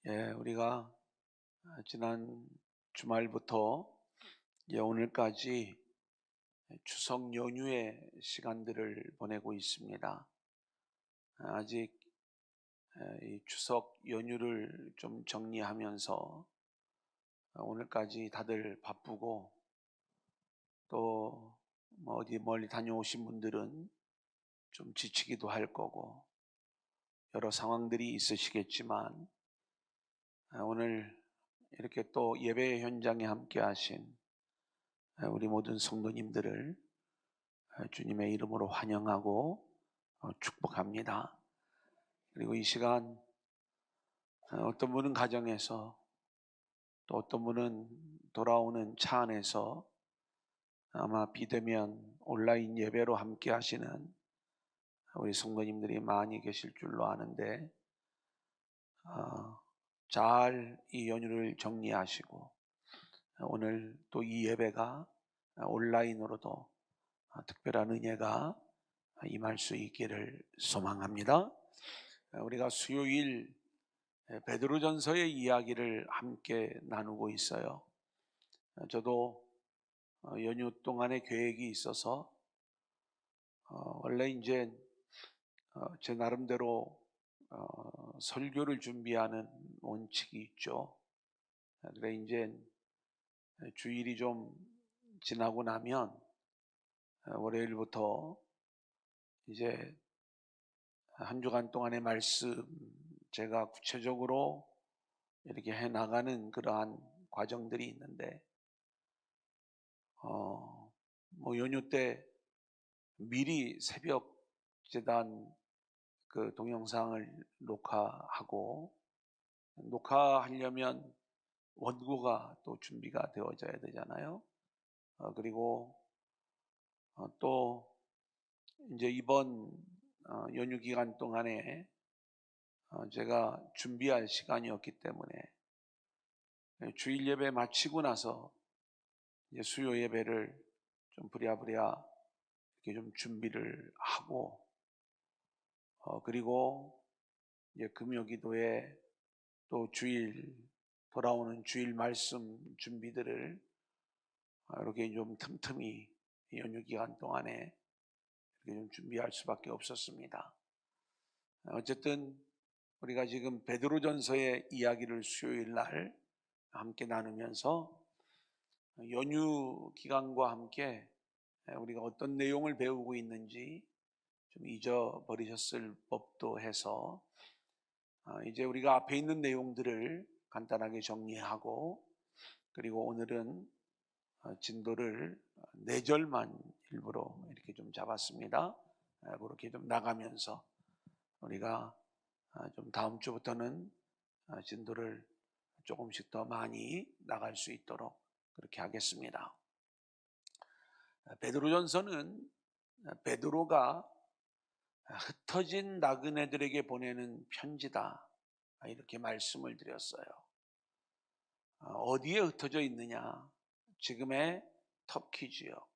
우리가 지난 주말부터 오늘까지 추석 연휴의 시간들을 보내고 있습니다. 아직 이 추석 연휴를 좀 정리하면서 오늘까지 다들 바쁘고 또 뭐 어디 멀리 다녀오신 분들은 좀 지치기도 할 거고 여러 상황들이 있으시겠지만 오늘 이렇게 또 예배 현장에 함께 하신 우리 모든 성도님들을 주님의 이름으로 환영하고 축복합니다. 그리고 이 시간 어떤 분은 가정에서 또 어떤 분은 돌아오는 차 안에서 아마 비대면 온라인 예배로 함께 하시는 우리 성도님들이 많이 계실 줄로 아는데 잘 이 연휴를 정리하시고 오늘 또 이 예배가 온라인으로도 특별한 은혜가 임할 수 있기를 소망합니다. 우리가 수요일 베드로전서의 이야기를 함께 나누고 있어요. 저도 연휴 동안에 계획이 있어서 원래 이제 제 나름대로 설교를 준비하는 원칙이 있죠. 그래 이제 주일이 좀 지나고 나면 월요일부터 이제 한 주간 동안의 말씀 제가 구체적으로 이렇게 해 나가는 그러한 과정들이 있는데 뭐 연휴 때 미리 새벽 재단 그 동영상을 녹화하려면 원고가 또 준비가 되어져야 되잖아요. 그리고 또 이제 이번 연휴 기간 동안에 제가 준비할 시간이었기 때문에 주일 예배 마치고 나서 이제 수요 예배를 좀 부랴부랴 이렇게 좀 준비를 하고 그리고 이제 금요 기도에 또 돌아오는 주일 말씀 준비들을 이렇게 좀 틈틈이 연휴 기간 동안에 이렇게 좀 준비할 수밖에 없었습니다. 어쨌든 우리가 지금 베드로전서의 이야기를 수요일 날 함께 나누면서 연휴 기간과 함께 우리가 어떤 내용을 배우고 있는지 좀 잊어버리셨을 법도 해서 이제 우리가 앞에 있는 내용들을 간단하게 정리하고 그리고 오늘은 진도를 4절만 일부러 이렇게 좀 잡았습니다. 그렇게 좀 나가면서 우리가 좀 다음 주부터는 진도를 조금씩 더 많이 나갈 수 있도록 그렇게 하겠습니다. 베드로전서는 베드로가 흩어진 나그네들에게 보내는 편지다 이렇게 말씀을 드렸어요. 어디에 흩어져 있느냐? 지금의 터키 지역,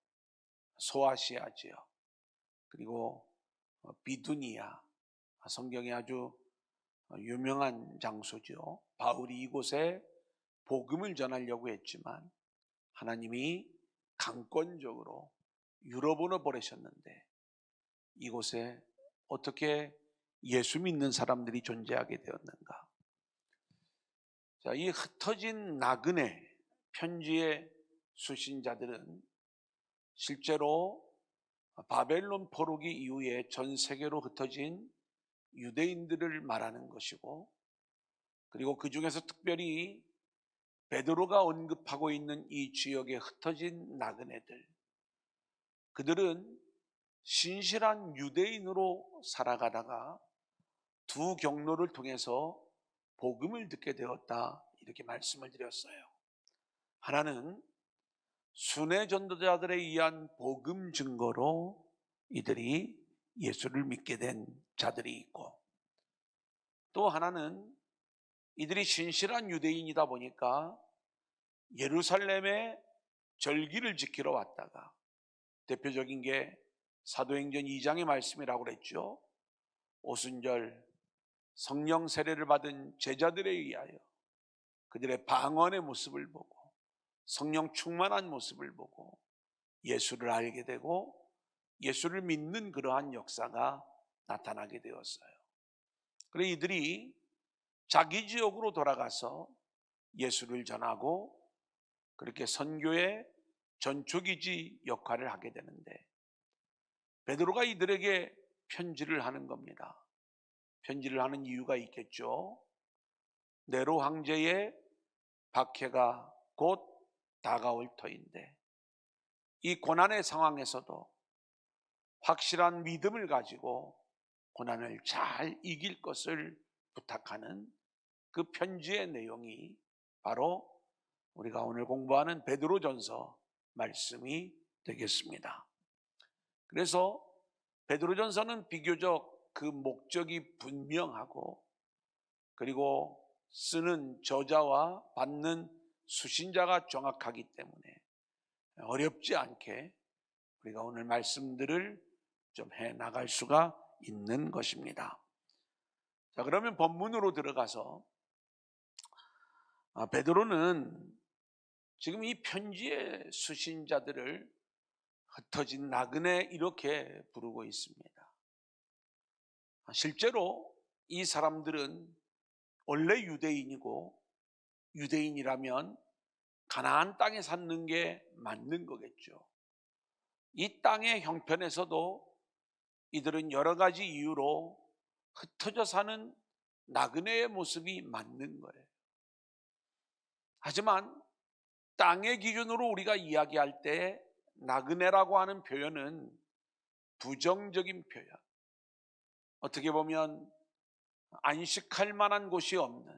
소아시아 지역, 그리고 비두니아, 성경에 아주 유명한 장소죠. 바울이 이곳에 복음을 전하려고 했지만 하나님이 강권적으로 유럽으로 보내셨는데 이곳에 어떻게 예수 믿는 사람들이 존재하게 되었는가? 자, 이 흩어진 나그네 편지의 수신자들은 실제로 바벨론 포로기 이후에 전 세계로 흩어진 유대인들을 말하는 것이고 그리고 그 중에서 특별히 베드로가 언급하고 있는 이 지역에 흩어진 나그네들 그들은 신실한 유대인으로 살아가다가 두 경로를 통해서 복음을 듣게 되었다 이렇게 말씀을 드렸어요. 하나는 순회 전도자들에 의한 복음 증거로 이들이 예수를 믿게 된 자들이 있고 또 하나는 이들이 신실한 유대인이다 보니까 예루살렘에 절기를 지키러 왔다가 대표적인 게 사도행전 2장의 말씀이라고 그랬죠. 오순절 성령 세례를 받은 제자들에 의하여 그들의 방언의 모습을 보고 성령 충만한 모습을 보고 예수를 알게 되고 예수를 믿는 그러한 역사가 나타나게 되었어요. 그래서 이들이 자기 지역으로 돌아가서 예수를 전하고 그렇게 선교의 전초기지 역할을 하게 되는데, 베드로가 이들에게 편지를 하는 겁니다. 편지를 하는 이유가 있겠죠. 네로 황제의 박해가 곧 다가올 터인데, 이 고난의 상황에서도 확실한 믿음을 가지고 고난을 잘 이길 것을 부탁하는 그 편지의 내용이 바로 우리가 오늘 공부하는 베드로전서 말씀이 되겠습니다. 그래서 베드로전서는 비교적 그 목적이 분명하고, 그리고 쓰는 저자와 받는 수신자가 정확하기 때문에 어렵지 않게 우리가 오늘 말씀들을 좀 해 나갈 수가 있는 것입니다. 자, 그러면 본문으로 들어가서 베드로는 지금 이 편지의 수신자들을 흩어진 나그네 이렇게 부르고 있습니다. 실제로 이 사람들은 원래 유대인이고, 유대인이라면 가나안 땅에 사는 게 맞는 거겠죠. 이 땅의 형편에서도 이들은 여러 가지 이유로 흩어져 사는 나그네의 모습이 맞는 거예요. 하지만 땅의 기준으로 우리가 이야기할 때 나그네라고 하는 표현은 부정적인 표현, 어떻게 보면 안식할 만한 곳이 없는,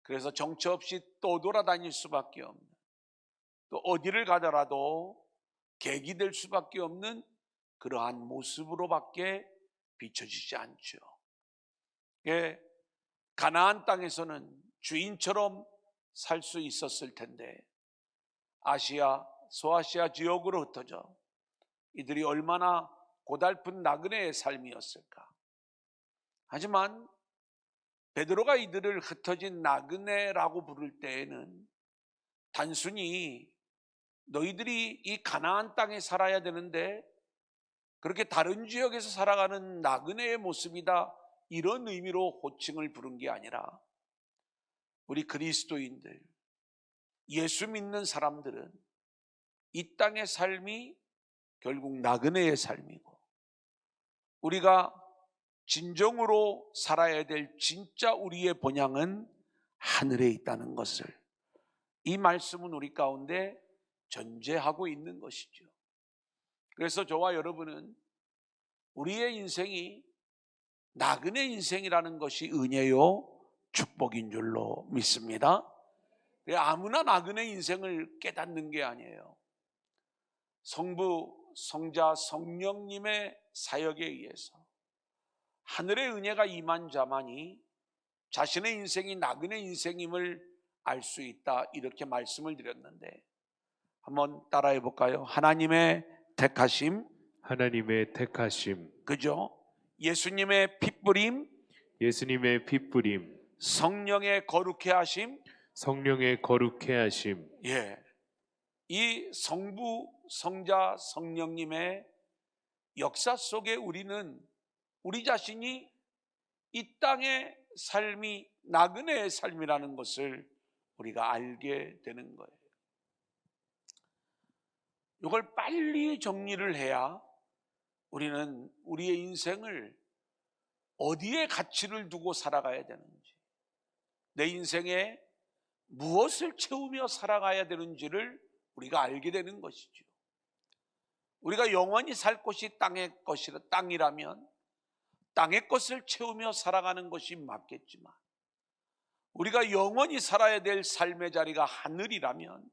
그래서 정처 없이 떠돌아다닐 수밖에 없는, 또 어디를 가더라도 객이 될 수밖에 없는 그러한 모습으로밖에 비춰지지 않죠. 예, 가나안 땅에서는 주인처럼 살 수 있었을 텐데 아시아, 소아시아 지역으로 흩어져 이들이 얼마나 고달픈 나그네의 삶이었을까. 하지만 베드로가 이들을 흩어진 나그네라고 부를 때에는 단순히 너희들이 이 가나안 땅에 살아야 되는데 그렇게 다른 지역에서 살아가는 나그네의 모습이다, 이런 의미로 호칭을 부른 게 아니라, 우리 그리스도인들, 예수 믿는 사람들은 이 땅의 삶이 결국 나그네의 삶이고, 우리가 진정으로 살아야 될 진짜 우리의 본향은 하늘에 있다는 것을 이 말씀은 우리 가운데 전제하고 있는 것이죠. 그래서 저와 여러분은 우리의 인생이 나그네 인생이라는 것이 은혜요 축복인 줄로 믿습니다. 아무나 나그네 인생을 깨닫는 게 아니에요. 성부, 성자, 성령님의 사역에 의해서 하늘의 은혜가 임한 자만이 자신의 인생이 나그네 인생임을 알 수 있다, 이렇게 말씀을 드렸는데 한번 따라해 볼까요? 하나님의 택하심, 하나님의 택하심, 그죠? 예수님의 핏부림, 예수님의 핏부림, 성령의 거룩해 하심, 성령의 거룩해 하심, 예, 이 성부, 성자, 성령님의 역사 속에 우리는 우리 자신이 이 땅의 삶이 나그네의 삶이라는 것을 우리가 알게 되는 거예요. 이걸 빨리 정리를 해야 우리는 우리의 인생을 어디에 가치를 두고 살아가야 되는지, 내 인생에 무엇을 채우며 살아가야 되는지를 우리가 알게 되는 것이죠. 우리가 영원히 살 곳이 땅이라면 땅의 것을 채우며 살아가는 것이 맞겠지만, 우리가 영원히 살아야 될 삶의 자리가 하늘이라면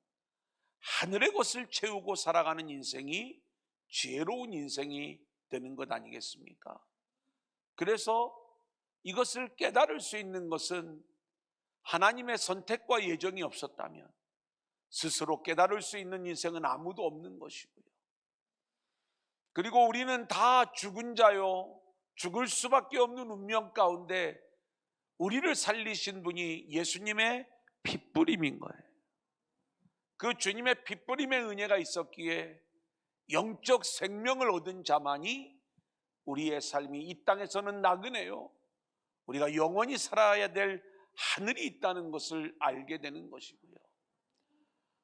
하늘의 것을 채우고 살아가는 인생이 지혜로운 인생이 되는 것 아니겠습니까? 그래서 이것을 깨달을 수 있는 것은 하나님의 선택과 예정이 없었다면 스스로 깨달을 수 있는 인생은 아무도 없는 것이고요. 그리고 우리는 다 죽은 자요, 죽을 수밖에 없는 운명 가운데 우리를 살리신 분이 예수님의 핏부림인 거예요. 그 주님의 핏부림의 은혜가 있었기에 영적 생명을 얻은 자만이 우리의 삶이 이 땅에서는 나그네요, 우리가 영원히 살아야 될 하늘이 있다는 것을 알게 되는 것이고요.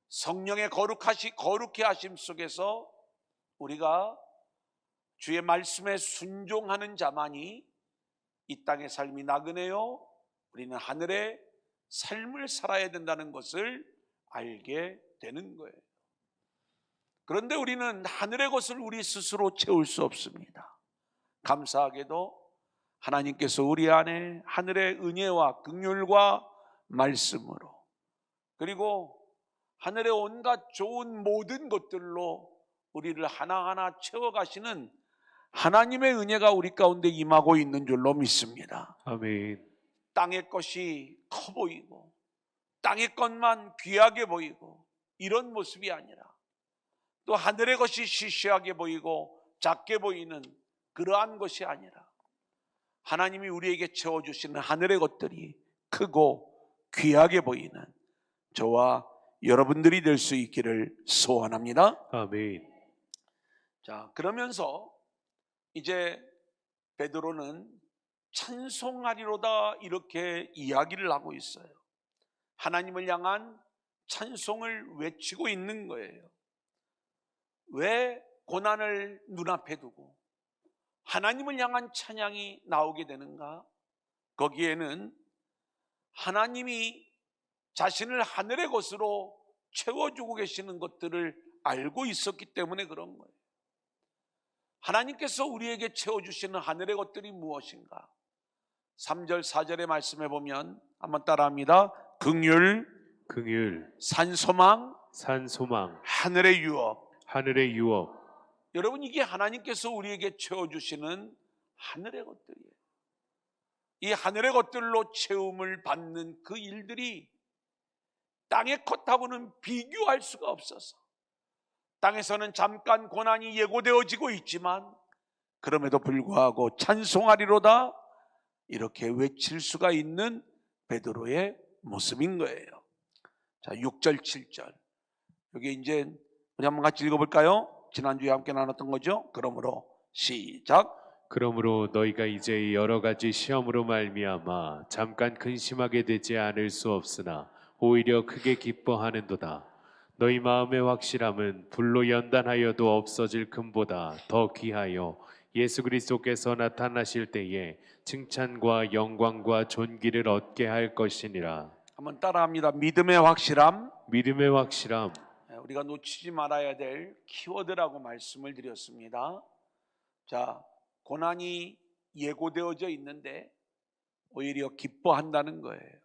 성령의 거룩해 하심 속에서 우리가 주의 말씀에 순종하는 자만이 이 땅의 삶이 나그네요, 우리는 하늘의 삶을 살아야 된다는 것을 알게 되는 거예요. 그런데 우리는 하늘의 것을 우리 스스로 채울 수 없습니다. 감사하게도 하나님께서 우리 안에 하늘의 은혜와 긍휼과 말씀으로, 그리고 하늘의 온갖 좋은 모든 것들로 우리를 하나하나 채워가시는 하나님의 은혜가 우리 가운데 임하고 있는 줄로 믿습니다. 아멘. 땅의 것이 커 보이고 땅의 것만 귀하게 보이고 이런 모습이 아니라, 또 하늘의 것이 시시하게 보이고 작게 보이는 그러한 것이 아니라, 하나님이 우리에게 채워주시는 하늘의 것들이 크고 귀하게 보이는 저와 여러분들이 될 수 있기를 소원합니다. 아멘. 자, 그러면서 이제 베드로는 찬송하리로다 이렇게 이야기를 하고 있어요. 하나님을 향한 찬송을 외치고 있는 거예요. 왜 고난을 눈앞에 두고 하나님을 향한 찬양이 나오게 되는가? 거기에는 하나님이 자신을 하늘의 것으로 채워주고 계시는 것들을 알고 있었기 때문에 그런 거예요. 하나님께서 우리에게 채워주시는 하늘의 것들이 무엇인가? 3절 4절의 말씀에 보면 한번 따라합니다. 긍휼, 산소망, 하늘의 유업. 하늘의 유업. 여러분, 이게 하나님께서 우리에게 채워주시는 하늘의 것들이에요. 이 하늘의 것들로 채움을 받는 그 일들이 땅의 것하고는 비교할 수가 없어서, 땅에서는 잠깐 고난이 예고되어지고 있지만 그럼에도 불구하고 찬송하리로다 이렇게 외칠 수가 있는 베드로의 모습인 거예요. 자, 6절 7절 여기 이제 우리 한번 같이 읽어볼까요? 지난주에 함께 나눴던 거죠. 그러므로 시작. 그러므로 너희가 이제 여러 가지 시험으로 말미암아 잠깐 근심하게 되지 않을 수 없으나 오히려 크게 기뻐하는도다. 너희 마음의 확실함은 불로 연단하여도 없어질 금보다 더 귀하여 예수 그리스도께서 나타나실 때에 칭찬과 영광과 존귀를 얻게 할 것이니라. 한번 따라합니다. 믿음의 확실함. 믿음의 확실함. 우리가 놓치지 말아야 될 키워드라고 말씀을 드렸습니다. 자, 고난이 예고되어져 있는데 오히려 기뻐한다는 거예요.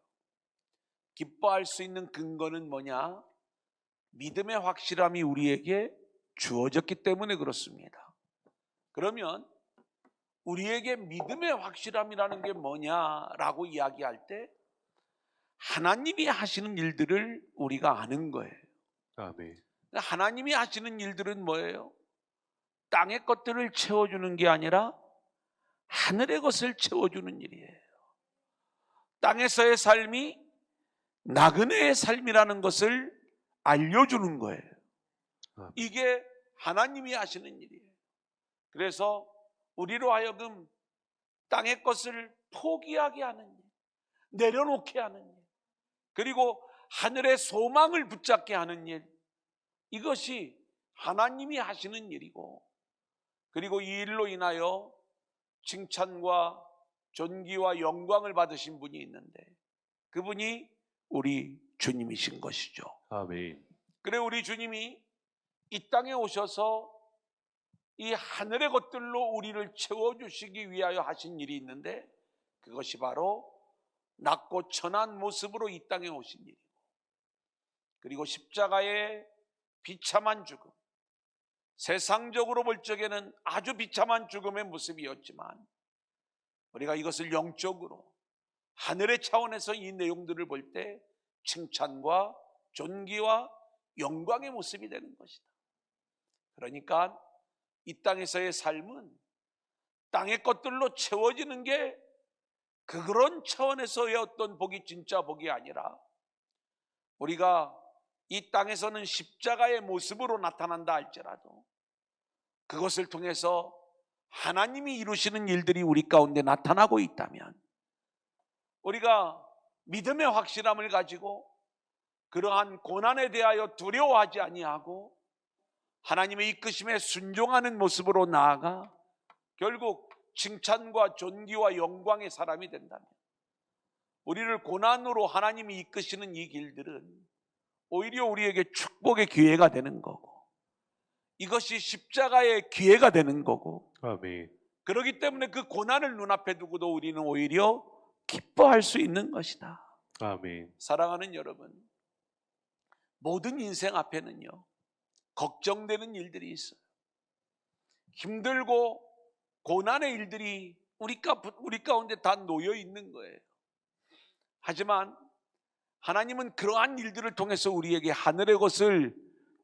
기뻐할 수 있는 근거는 뭐냐? 믿음의 확실함이 우리에게 주어졌기 때문에 그렇습니다. 그러면 우리에게 믿음의 확실함이라는 게 뭐냐라고 이야기할 때 하나님이 하시는 일들을 우리가 아는 거예요. 아멘. 하나님이 하시는 일들은 뭐예요? 땅의 것들을 채워주는 게 아니라 하늘의 것을 채워주는 일이에요. 땅에서의 삶이 나그네의 삶이라는 것을 알려주는 거예요. 이게 하나님이 하시는 일이에요. 그래서 우리로 하여금 땅의 것을 포기하게 하는 일, 내려놓게 하는 일, 그리고 하늘의 소망을 붙잡게 하는 일, 이것이 하나님이 하시는 일이고, 그리고 이 일로 인하여 칭찬과 존귀와 영광을 받으신 분이 있는데 그분이 우리 주님이신 것이죠. 아멘. 그래, 우리 주님이 이 땅에 오셔서 이 하늘의 것들로 우리를 채워주시기 위하여 하신 일이 있는데 그것이 바로 낮고 천한 모습으로 이 땅에 오신 일이고, 그리고 십자가의 비참한 죽음, 세상적으로 볼 적에는 아주 비참한 죽음의 모습이었지만 우리가 이것을 영적으로 하늘의 차원에서 이 내용들을 볼 때 칭찬과 존귀와 영광의 모습이 되는 것이다. 그러니까 이 땅에서의 삶은 땅의 것들로 채워지는 게 그런 차원에서의 어떤 복이 진짜 복이 아니라 우리가 이 땅에서는 십자가의 모습으로 나타난다 할지라도 그것을 통해서 하나님이 이루시는 일들이 우리 가운데 나타나고 있다면 우리가 믿음의 확실함을 가지고 그러한 고난에 대하여 두려워하지 아니하고 하나님의 이끄심에 순종하는 모습으로 나아가 결국 칭찬과 존귀와 영광의 사람이 된다면 우리를 고난으로 하나님이 이끄시는 이 길들은 오히려 우리에게 축복의 기회가 되는 거고 이것이 십자가의 기회가 되는 거고 아멘. 그렇기 때문에 그 고난을 눈앞에 두고도 우리는 오히려 기뻐할 수 있는 것이다. 아멘. 사랑하는 여러분, 모든 인생 앞에는요 걱정되는 일들이 있어요. 힘들고 고난의 일들이 우리 가운데 다 놓여 있는 거예요. 하지만 하나님은 그러한 일들을 통해서 우리에게 하늘의 것을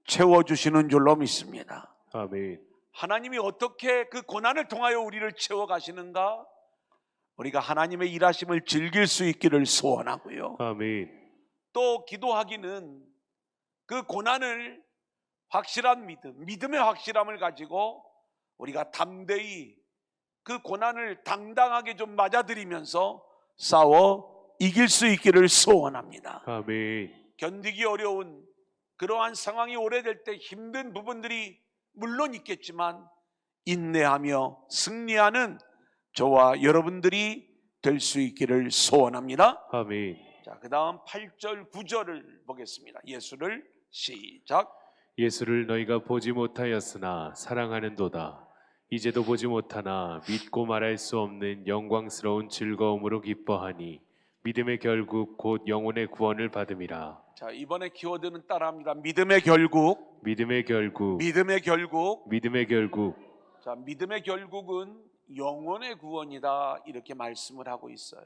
채워주시는 줄로 믿습니다. 아멘. 하나님이 어떻게 그 고난을 통하여 우리를 채워가시는가? 우리가 하나님의 일하심을 즐길 수 있기를 소원하고요. 아멘. 또 기도하기는 그 고난을 확실한 믿음의 확실함을 가지고 우리가 담대히 그 고난을 당당하게 좀 맞아들이면서 싸워 이길 수 있기를 소원합니다. 아멘. 견디기 어려운 그러한 상황이 오래될 때 힘든 부분들이 물론 있겠지만 인내하며 승리하는 저와 여러분들이 될 수 있기를 소원합니다. 아멘. 자, 그 다음 8절 9절을 보겠습니다. 예수를 시작. 예수를 너희가 보지 못하였으나 사랑하는도다. 이제도 보지 못하나 믿고 말할 수 없는 영광스러운 즐거움으로 기뻐하니 믿음의 결국 곧 영혼의 구원을 받음이라. 자, 이번에 키워드는 따라합니다. 믿음의 결국. 믿음의 결국. 믿음의 결국. 믿음의 결국. 자, 믿음의 결국은 영혼의 구원이다 이렇게 말씀을 하고 있어요.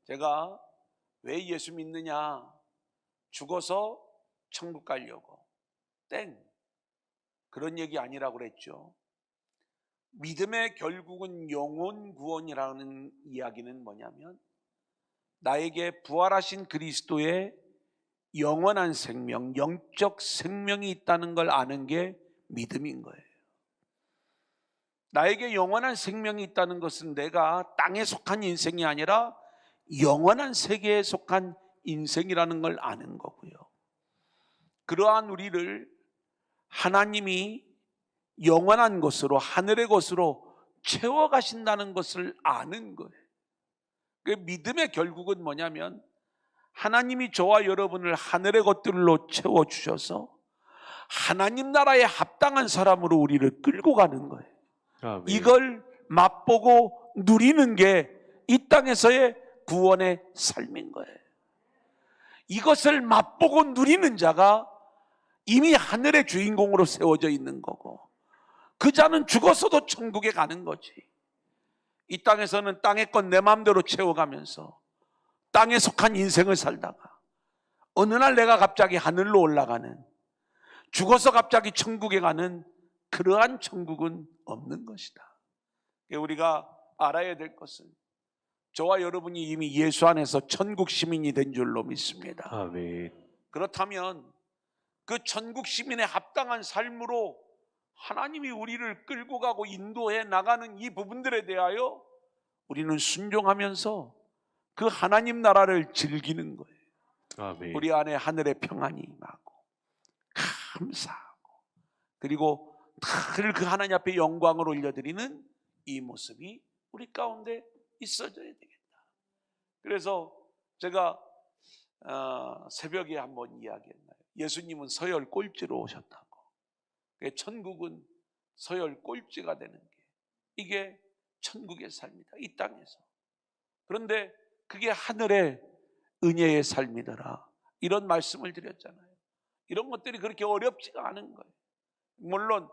제가 왜 예수 믿느냐? 죽어서 천국 가려고. 땡. 그런 얘기 아니라고 그랬죠. 믿음의 결국은 영혼 구원이라는 이야기는 뭐냐면 나에게 부활하신 그리스도의 영원한 생명, 영적 생명이 있다는 걸 아는 게 믿음인 거예요. 나에게 영원한 생명이 있다는 것은 내가 땅에 속한 인생이 아니라 영원한 세계에 속한 인생이라는 걸 아는 거고요. 그러한 우리를 하나님이 영원한 것으로 하늘의 것으로 채워가신다는 것을 아는 거예요. 그 믿음의 결국은 뭐냐면 하나님이 저와 여러분을 하늘의 것들로 채워주셔서 하나님 나라에 합당한 사람으로 우리를 끌고 가는 거예요. 아멘. 이걸 맛보고 누리는 게 이 땅에서의 구원의 삶인 거예요. 이것을 맛보고 누리는 자가 이미 하늘의 주인공으로 세워져 있는 거고 그 자는 죽어서도 천국에 가는 거지. 이 땅에서는 땅의 것 내 마음대로 채워가면서 땅에 속한 인생을 살다가 어느 날 내가 갑자기 하늘로 올라가는 죽어서 갑자기 천국에 가는 그러한 천국은 없는 것이다. 우리가 알아야 될 것은 저와 여러분이 이미 예수 안에서 천국 시민이 된 줄로 믿습니다. 아멘. 그렇다면 그 천국 시민에 합당한 삶으로 하나님이 우리를 끌고 가고 인도해 나가는 이 부분들에 대하여 우리는 순종하면서 그 하나님 나라를 즐기는 거예요. 아멘. 우리 안에 하늘의 평안이 임하고 감사하고 그리고 늘 그 하나님 앞에 영광을 올려드리는 이 모습이 우리 가운데 있어져야 되겠다. 그래서 제가 새벽에 한번 이야기했나요? 예수님은 서열 꼴찌로 오셨다고. 천국은 서열 꼴찌가 되는 게 이게 천국의 삶이다. 이 땅에서. 그런데 그게 하늘의 은혜의 삶이더라. 이런 말씀을 드렸잖아요. 이런 것들이 그렇게 어렵지가 않은 거예요. 물론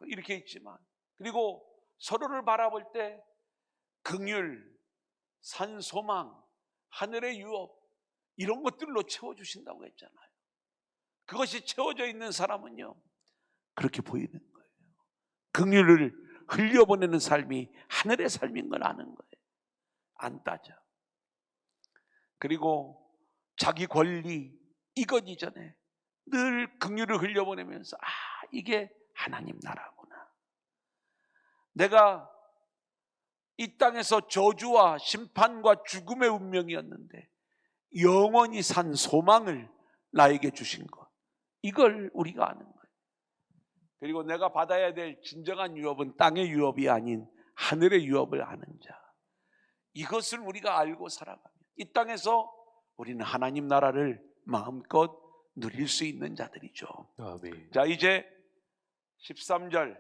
이렇게 있지만 그리고 서로를 바라볼 때 긍휼, 산소망, 하늘의 유업 이런 것들로 채워주신다고 했잖아요. 그것이 채워져 있는 사람은요 그렇게 보이는 거예요. 긍휼을 흘려보내는 삶이 하늘의 삶인 걸 아는 거예요. 안 따져. 그리고 자기 권리 이것 이전에 늘 긍휼을 흘려보내면서 이게 하나님 나라구나. 내가 이 땅에서 저주와 심판과 죽음의 운명이었는데 영원히 산 소망을 나에게 주신 것, 이걸 우리가 아는 거예요. 그리고 내가 받아야 될 진정한 유업은 땅의 유업이 아닌 하늘의 유업을 아는 자, 이것을 우리가 알고 살아가면 이 땅에서 우리는 하나님 나라를 마음껏 누릴 수 있는 자들이죠. 아멘. 자, 이제 13절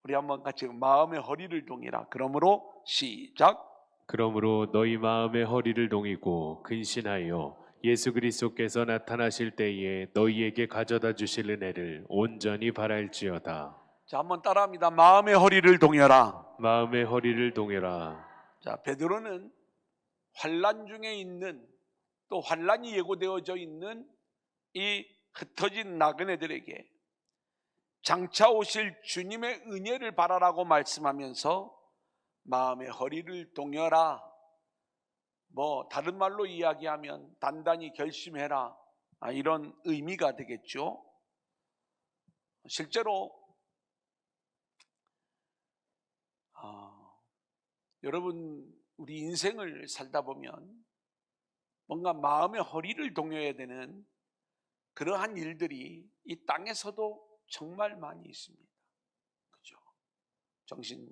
우리 한번 같이 마음의 허리를 동이라. 그러므로 시작. 그러므로 너희 마음의 허리를 동이고 근신하여 예수 그리스도께서 나타나실 때에 너희에게 가져다 주실 은혜를 온전히 바랄지어다. 자, 한번 따라합니다. 마음의 허리를 동여라. 마음의 허리를 동여라. 자, 베드로는 환난 중에 있는, 또 환난이 예고되어져 있는 이 흩어진 나그네들에게 장차 오실 주님의 은혜를 바라라고 말씀하면서 마음의 허리를 동여라, 다른 말로 이야기하면 단단히 결심해라, 이런 의미가 되겠죠. 실제로 여러분, 우리 인생을 살다 보면 뭔가 마음의 허리를 동여야 되는 그러한 일들이 이 땅에서도 정말 많이 있습니다. 그죠? 정신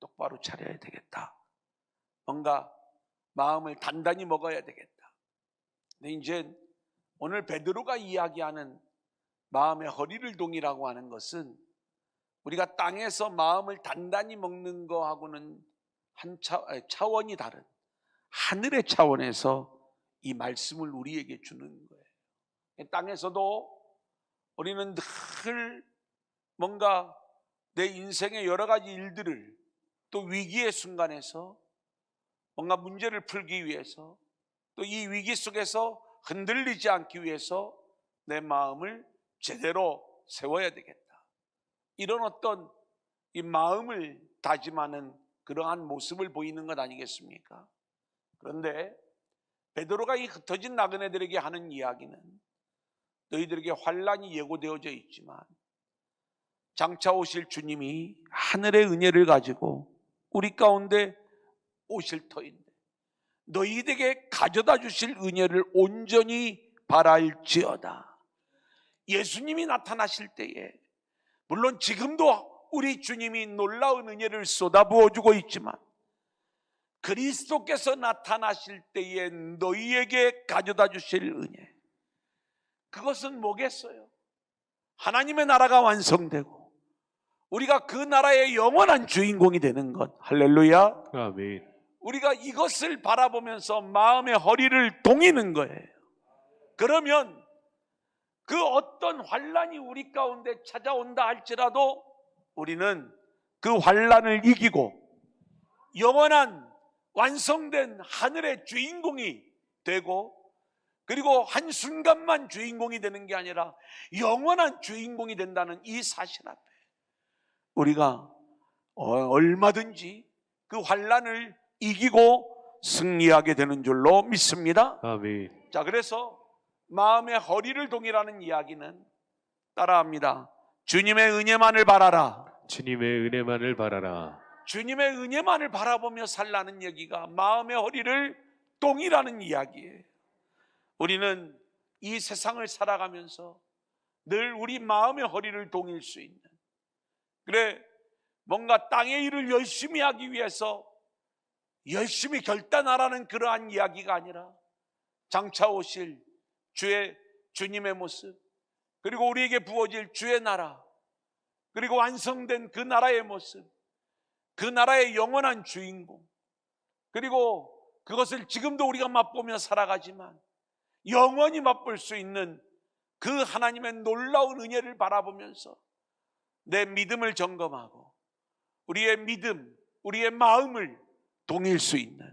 똑바로 차려야 되겠다. 뭔가 마음을 단단히 먹어야 되겠다. 근데 이제 오늘 베드로가 이야기하는 마음의 허리를 동이라고 하는 것은 우리가 땅에서 마음을 단단히 먹는 거하고는 한 차원이 다른 하늘의 차원에서 이 말씀을 우리에게 주는 거예요. 땅에서도 우리는 늘 뭔가 내 인생의 여러 가지 일들을, 또 위기의 순간에서 뭔가 문제를 풀기 위해서, 또 이 위기 속에서 흔들리지 않기 위해서 내 마음을 제대로 세워야 되겠다, 이런 어떤 이 마음을 다짐하는 그러한 모습을 보이는 것 아니겠습니까? 그런데 베드로가 이 흩어진 나그네들에게 하는 이야기는 너희들에게 환난이 예고되어져 있지만 장차 오실 주님이 하늘의 은혜를 가지고 우리 가운데 오실 터인데 너희에게 가져다 주실 은혜를 온전히 바랄지어다. 예수님이 나타나실 때에, 물론 지금도 우리 주님이 놀라운 은혜를 쏟아부어주고 있지만 그리스도께서 나타나실 때에 너희에게 가져다 주실 은혜, 그것은 뭐겠어요? 하나님의 나라가 완성되고 우리가 그 나라의 영원한 주인공이 되는 것. 할렐루야. 아멘. 우리가 이것을 바라보면서 마음의 허리를 동이는 거예요. 그러면 그 어떤 환난이 우리 가운데 찾아온다 할지라도 우리는 그 환난을 이기고 영원한 완성된 하늘의 주인공이 되고, 그리고 한순간만 주인공이 되는 게 아니라 영원한 주인공이 된다는 이 사실 앞에 우리가 얼마든지 그 환난을 이기고 승리하게 되는 줄로 믿습니다. 아멘. 자, 그래서 마음의 허리를 동이라는 이야기는 따라합니다. 주님의 은혜만을 바라라. 주님의 은혜만을 바라라. 주님의 은혜만을 바라보며 살라는 얘기가 마음의 허리를 동이라는 이야기예요. 우리는 이 세상을 살아가면서 늘 우리 마음의 허리를 동일 수 있는, 그래, 뭔가 땅의 일을 열심히 하기 위해서 열심히 결단하라는 그러한 이야기가 아니라 장차 오실 주님의 모습, 그리고 우리에게 부어질 주의 나라, 그리고 완성된 그 나라의 모습, 그 나라의 영원한 주인공, 그리고 그것을 지금도 우리가 맛보며 살아가지만 영원히 맛볼 수 있는 그 하나님의 놀라운 은혜를 바라보면서 내 믿음을 점검하고 우리의 믿음, 우리의 마음을 동일 수 있는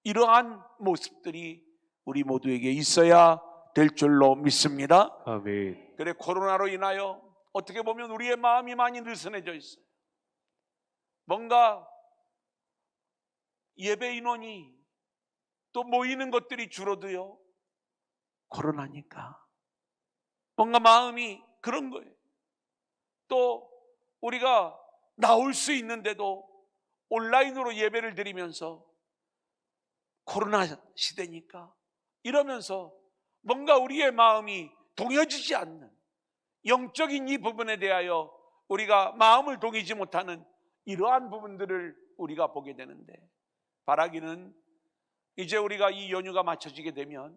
이러한 모습들이 우리 모두에게 있어야 될 줄로 믿습니다. 아멘. 그래, 코로나로 인하여 어떻게 보면 우리의 마음이 많이 느슨해져 있어요. 뭔가 예배 인원이 또 모이는 것들이 줄어들어요. 코로나니까 뭔가 마음이 그런 거예요. 또 우리가 나올 수 있는데도 온라인으로 예배를 드리면서 코로나 시대니까 이러면서 뭔가 우리의 마음이 동여지지 않는 영적인 이 부분에 대하여 우리가 마음을 동이지 못하는 이러한 부분들을 우리가 보게 되는데, 바라기는 이제 우리가 이 연휴가 마쳐지게 되면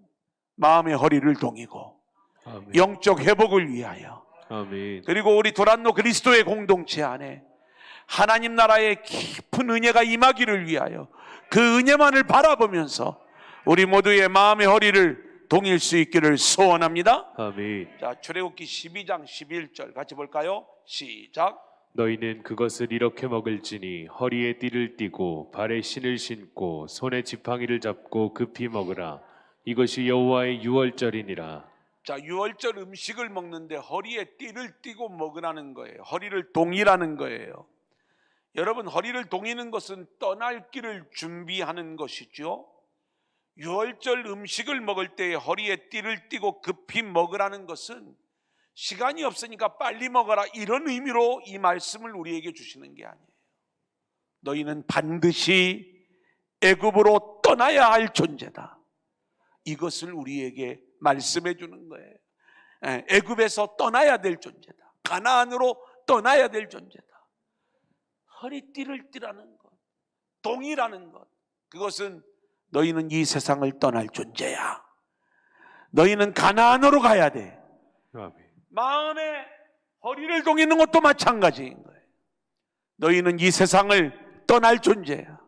마음의 허리를 동이고 아멘. 영적 회복을 위하여, 아멘. 그리고 우리 도란노 그리스도의 공동체 안에 하나님 나라의 깊은 은혜가 임하기를 위하여 그 은혜만을 바라보면서 우리 모두의 마음의 허리를 동일 수 있기를 소원합니다. 아멘. 자, 출애굽기 12장 11절 같이 볼까요? 시작. 너희는 그것을 이렇게 먹을지니 허리에 띠를 띠고 발에 신을 신고 손에 지팡이를 잡고 급히 먹으라. 이것이 여호와의 유월절이니라. 자, 유월절 음식을 먹는데 허리에 띠를 띠고 먹으라는 거예요. 허리를 동이라는 거예요. 여러분, 허리를 동이는 것은 떠날 길을 준비하는 것이죠. 유월절 음식을 먹을 때 허리에 띠를 띠고 급히 먹으라는 것은 시간이 없으니까 빨리 먹어라, 이런 의미로 이 말씀을 우리에게 주시는 게 아니에요. 너희는 반드시 애굽으로 떠나야 할 존재다, 이것을 우리에게 말씀해 주는 거예요. 애굽에서 떠나야 될 존재다, 가나안으로 떠나야 될 존재다. 허리띠를 띠라는 것, 동이라는 것, 그것은 너희는 이 세상을 떠날 존재야. 너희는 가나안으로 가야 돼. 아멘. 마음에 허리를 동이는 것도 마찬가지인 거예요. 너희는 이 세상을 떠날 존재야.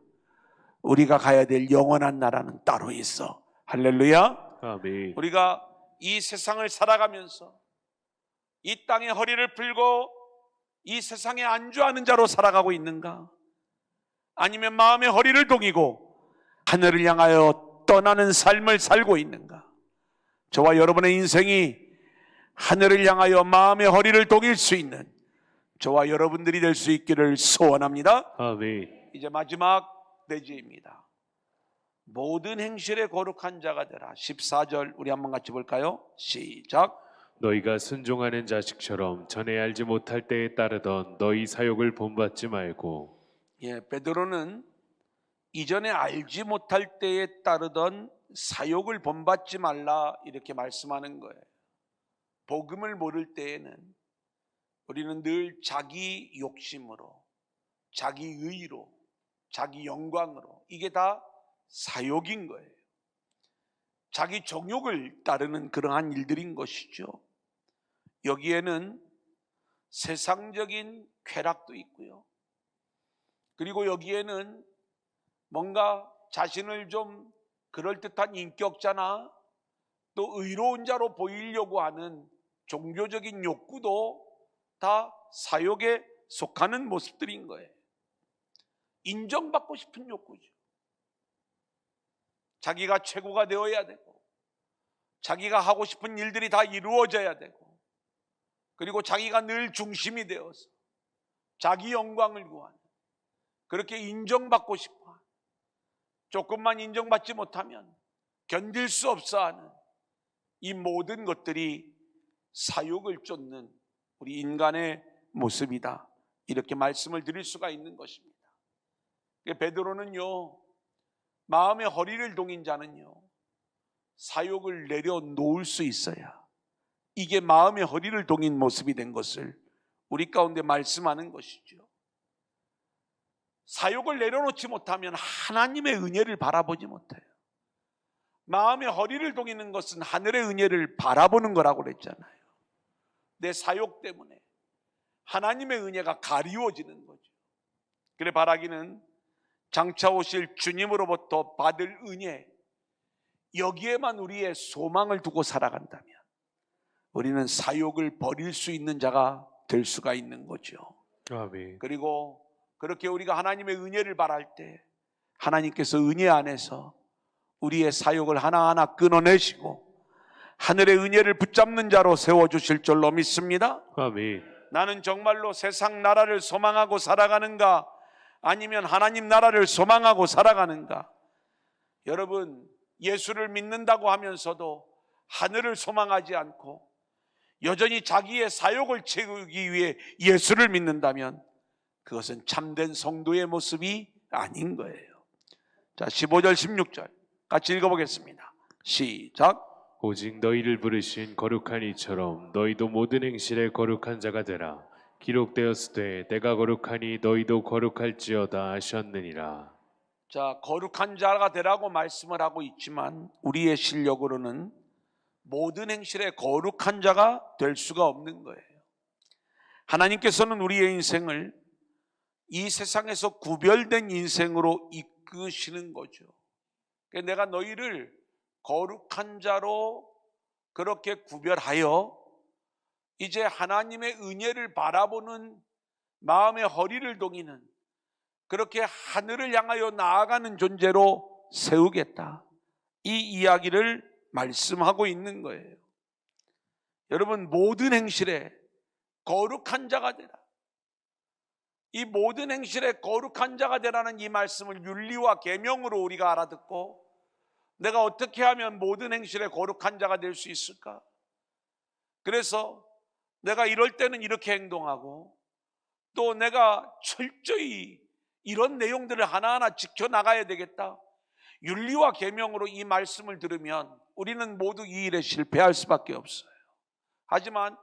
우리가 가야 될 영원한 나라는 따로 있어. 할렐루야. 아멘. 우리가 이 세상을 살아가면서 이 땅에 허리를 풀고 이 세상에 안주하는 자로 살아가고 있는가? 아니면 마음의 허리를 동이고 하늘을 향하여 떠나는 삶을 살고 있는가? 저와 여러분의 인생이 하늘을 향하여 마음의 허리를 동일 수 있는 저와 여러분들이 될 수 있기를 소원합니다. 아멘. 이제 마지막 내지입니다. 모든 행실에 거룩한 자가 되라. 14절 우리 한번 같이 볼까요? 시작. 너희가 순종하는 자식처럼 전에 알지 못할 때에 따르던 너희 사욕을 본받지 말고. 베드로는 이전에 알지 못할 때에 따르던 사욕을 본받지 말라, 이렇게 말씀하는 거예요. 복음을 모를 때에는 우리는 늘 자기 욕심으로, 자기 의로, 자기 영광으로, 이게 다 사욕인 거예요. 자기 정욕을 따르는 그러한 일들인 것이죠. 여기에는 세상적인 쾌락도 있고요, 그리고 여기에는 뭔가 자신을 좀 그럴듯한 인격자나 또 의로운 자로 보이려고 하는 종교적인 욕구도 다 사욕에 속하는 모습들인 거예요. 인정받고 싶은 욕구죠. 자기가 최고가 되어야 되고, 자기가 하고 싶은 일들이 다 이루어져야 되고, 그리고 자기가 늘 중심이 되어서 자기 영광을 구하는, 그렇게 인정받고 싶어 하는, 조금만 인정받지 못하면 견딜 수 없어 하는 이 모든 것들이 사욕을 쫓는 우리 인간의 모습이다, 이렇게 말씀을 드릴 수가 있는 것입니다. 베드로는요, 마음의 허리를 동인 자는요, 사욕을 내려놓을 수 있어야 이게 마음의 허리를 동인 모습이 된 것을 우리 가운데 말씀하는 것이죠. 사욕을 내려놓지 못하면 하나님의 은혜를 바라보지 못해요. 마음의 허리를 동이는 것은 하늘의 은혜를 바라보는 거라고 그랬잖아요. 내 사욕 때문에 하나님의 은혜가 가리워지는 거죠. 그래, 바라기는 장차 오실 주님으로부터 받을 은혜, 여기에만 우리의 소망을 두고 살아간다면 우리는 사욕을 버릴 수 있는 자가 될 수가 있는 거죠. 아멘. 그리고 그렇게 우리가 하나님의 은혜를 바랄 때 하나님께서 은혜 안에서 우리의 사욕을 하나하나 끊어내시고 하늘의 은혜를 붙잡는 자로 세워주실 줄로 믿습니다. 아멘. 나는 정말로 세상 나라를 소망하고 살아가는가, 아니면 하나님 나라를 소망하고 살아가는가? 여러분, 예수를 믿는다고 하면서도 하늘을 소망하지 않고 여전히 자기의 사욕을 채우기 위해 예수를 믿는다면 그것은 참된 성도의 모습이 아닌 거예요. 자, 15절 16절 같이 읽어보겠습니다. 시작. 오직 너희를 부르신 거룩한 이처럼 너희도 모든 행실에 거룩한 자가 되라. 기록되었으되 내가 거룩하니 너희도 거룩할지어다 하셨느니라. 자, 거룩한 자가 되라고 말씀을 하고 있지만 우리의 실력으로는 모든 행실에 거룩한 자가 될 수가 없는 거예요. 하나님께서는 우리의 인생을 이 세상에서 구별된 인생으로 이끄시는 거죠. 그러니까 내가 너희를 거룩한 자로 그렇게 구별하여 이제 하나님의 은혜를 바라보는 마음의 허리를 동이는 그렇게 하늘을 향하여 나아가는 존재로 세우겠다. 이 이야기를 말씀하고 있는 거예요. 여러분, 모든 행실에 거룩한 자가 되라. 이 모든 행실에 거룩한 자가 되라는 이 말씀을 윤리와 계명으로 우리가 알아듣고 내가 어떻게 하면 모든 행실에 거룩한 자가 될 수 있을까? 그래서 내가 이럴 때는 이렇게 행동하고 또 내가 철저히 이런 내용들을 하나하나 지켜나가야 되겠다. 윤리와 계명으로 이 말씀을 들으면 우리는 모두 이 일에 실패할 수밖에 없어요. 하지만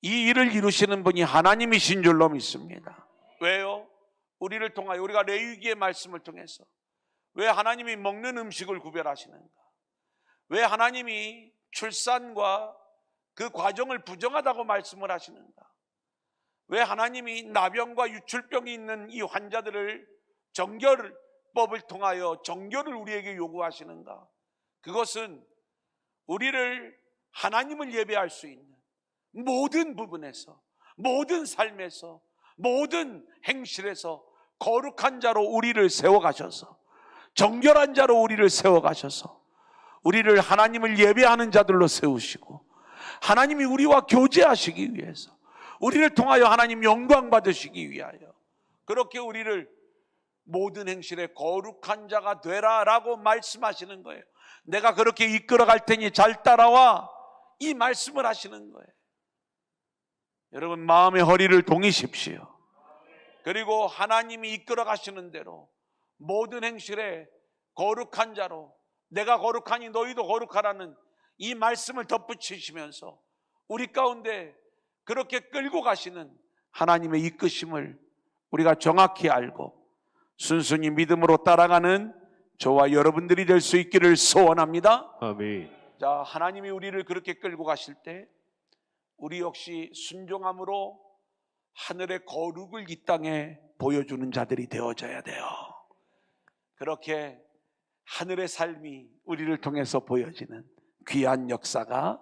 이 일을 이루시는 분이 하나님이신 줄로 믿습니다. 왜요? 우리를 통하여 우리가 레위기의 말씀을 통해서 왜 하나님이 먹는 음식을 구별하시는가? 왜 하나님이 출산과 그 과정을 부정하다고 말씀을 하시는가? 왜 하나님이 나병과 유출병이 있는 이 환자들을 정결법을 통하여 정결을 우리에게 요구하시는가? 그것은 우리를 하나님을 예배할 수 있는 모든 부분에서, 모든 삶에서, 모든 행실에서 거룩한 자로 우리를 세워가셔서, 정결한 자로 우리를 세워가셔서 우리를 하나님을 예배하는 자들로 세우시고 하나님이 우리와 교제하시기 위해서 우리를 통하여 하나님 영광 받으시기 위하여 그렇게 우리를 모든 행실에 거룩한 자가 되라라고 말씀하시는 거예요. 내가 그렇게 이끌어 갈 테니 잘 따라와, 이 말씀을 하시는 거예요. 여러분, 마음의 허리를 동이십시오. 그리고 하나님이 이끌어 가시는 대로 모든 행실에 거룩한 자로, 내가 거룩하니 너희도 거룩하라는 이 말씀을 덧붙이시면서 우리 가운데 그렇게 끌고 가시는 하나님의 이끄심을 우리가 정확히 알고 순순히 믿음으로 따라가는 저와 여러분들이 될 수 있기를 소원합니다. 아멘. 자, 하나님이 우리를 그렇게 끌고 가실 때 우리 역시 순종함으로 하늘의 거룩을 이 땅에 보여주는 자들이 되어져야 돼요. 그렇게 하늘의 삶이 우리를 통해서 보여지는 귀한 역사가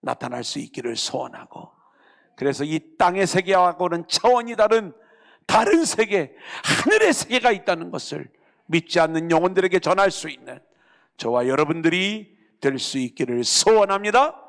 나타날 수 있기를 소원하고, 그래서 이 땅의 세계하고는 차원이 다른 세계, 하늘의 세계가 있다는 것을 믿지 않는 영혼들에게 전할 수 있는 저와 여러분들이 될 수 있기를 소원합니다.